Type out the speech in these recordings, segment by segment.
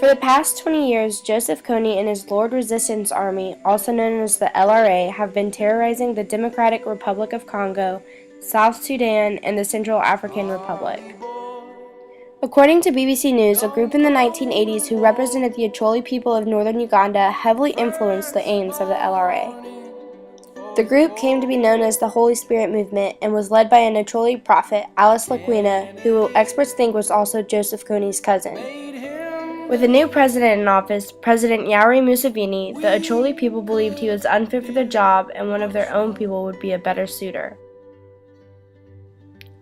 For the past 20 years, Joseph Kony and his Lord Resistance Army, also known as the LRA, have been terrorizing the Democratic Republic of Congo, South Sudan, and the Central African Republic. According to BBC News, a group in the 1980s who represented the Acholi people of northern Uganda heavily influenced the aims of the LRA. The group came to be known as the Holy Spirit Movement and was led by an Acholi prophet, Alice Lakwena, who experts think was also Joseph Kony's cousin. With a new president in office, President Yoweri Museveni, the Acholi people believed he was unfit for the job and one of their own people would be a better suitor.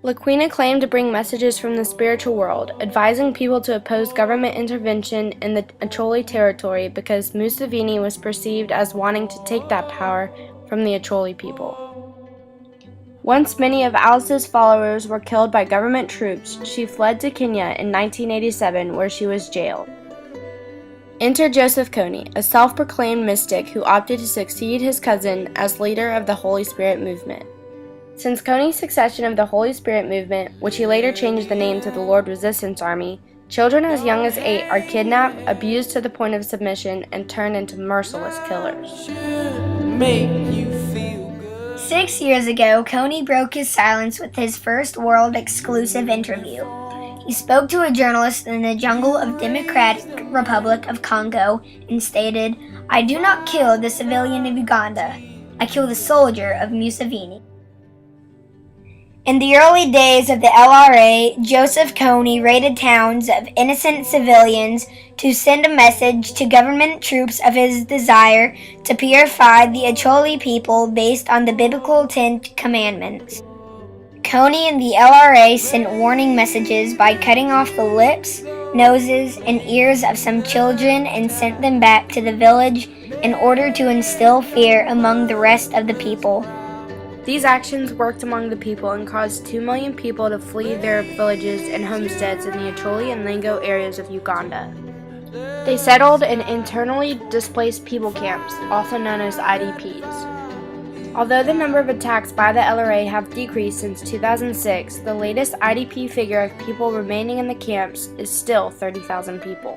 Lakwena claimed to bring messages from the spiritual world, advising people to oppose government intervention in the Acholi territory because Museveni was perceived as wanting to take that power from the Acholi people. Once many of Alice's followers were killed by government troops, she fled to Kenya in 1987, where she was jailed. Enter Joseph Kony, a self-proclaimed mystic who opted to succeed his cousin as leader of the Holy Spirit movement. Since Kony's succession of the Holy Spirit movement, which he later changed the name to the Lord Resistance Army, children as young as 8 are kidnapped, abused to the point of submission, and turned into merciless killers. 6 years ago, Kony broke his silence with his first world-exclusive interview. He spoke to a journalist in the jungle of Democratic Republic of Congo and stated, "I do not kill the civilian of Uganda. I kill the soldier of Museveni." In the early days of the LRA, Joseph Kony raided towns of innocent civilians to send a message to government troops of his desire to purify the Acholi people based on the biblical 10 commandments. Kony and the LRA sent warning messages by cutting off the lips, noses, and ears of some children and sent them back to the village in order to instill fear among the rest of the people. These actions worked among the people and caused 2 million people to flee their villages and homesteads in the Acholi and Lengo areas of Uganda. They settled in internally displaced people camps, also known as IDPs. Although the number of attacks by the LRA have decreased since 2006, the latest IDP figure of people remaining in the camps is still 30,000 people.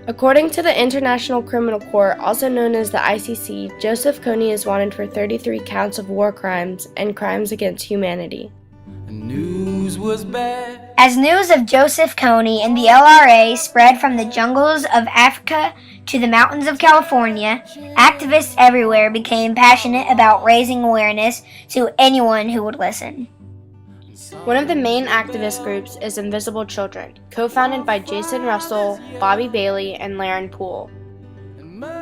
According to the International Criminal Court, also known as the ICC, Joseph Kony is wanted for 33 counts of war crimes and crimes against humanity. As news of Joseph Kony and the LRA spread from the jungles of Africa to the mountains of California, activists everywhere became passionate about raising awareness to anyone who would listen. One of the main activist groups is Invisible Children, co-founded by Jason Russell, Bobby Bailey, and Laren Poole.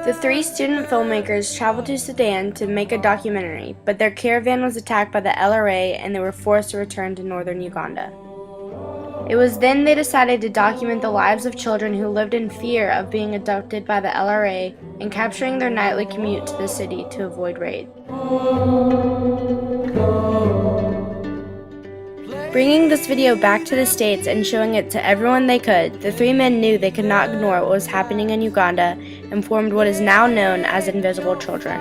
The 3 student filmmakers traveled to Sudan to make a documentary, but their caravan was attacked by the LRA and they were forced to return to northern Uganda. It was then they decided to document the lives of children who lived in fear of being abducted by the LRA and capturing their nightly commute to the city to avoid raid. Bringing this video back to the States and showing it to everyone they could, the 3 men knew they could not ignore what was happening in Uganda and formed what is now known as Invisible Children.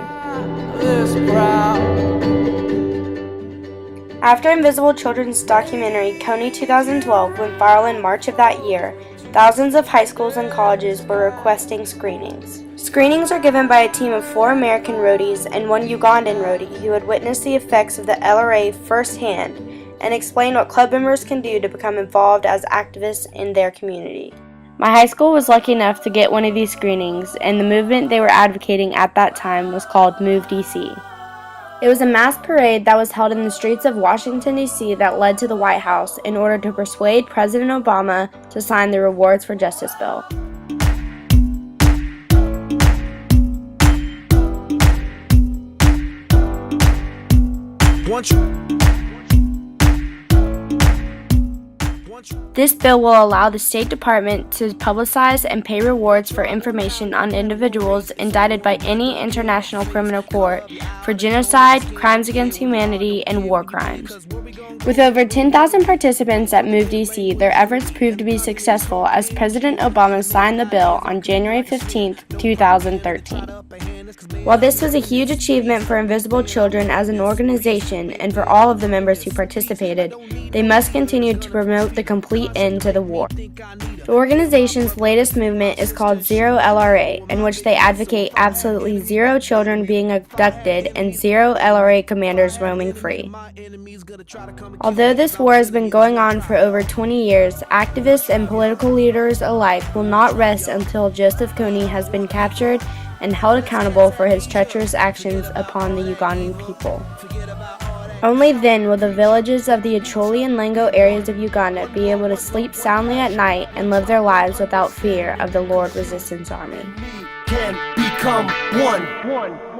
After Invisible Children's documentary, Kony 2012 went viral in March of that year, thousands of high schools and colleges were requesting screenings. Screenings are given by a team of 4 American roadies and 1 Ugandan roadie who had witnessed the effects of the LRA firsthand and explain what club members can do to become involved as activists in their community. My high school was lucky enough to get one of these screenings, and the movement they were advocating at that time was called Move DC. It was a mass parade that was held in the streets of Washington, D.C. that led to the White House in order to persuade President Obama to sign the Rewards for Justice bill. This bill will allow the State Department to publicize and pay rewards for information on individuals indicted by any international criminal court for genocide, crimes against humanity, and war crimes. With over 10,000 participants at Move DC, their efforts proved to be successful as President Obama signed the bill on January 15, 2013. While this was a huge achievement for Invisible Children as an organization and for all of the members who participated, they must continue to promote the complete end to the war. The organization's latest movement is called Zero LRA, in which they advocate absolutely zero children being abducted and zero LRA commanders roaming free. Although this war has been going on for over 20 years, activists and political leaders alike will not rest until Joseph Kony has been captured and held accountable for his treacherous actions upon the Ugandan people. Only then will the villages of the Acholi and Lengo areas of Uganda be able to sleep soundly at night and live their lives without fear of the Lord Resistance Army. Can become one.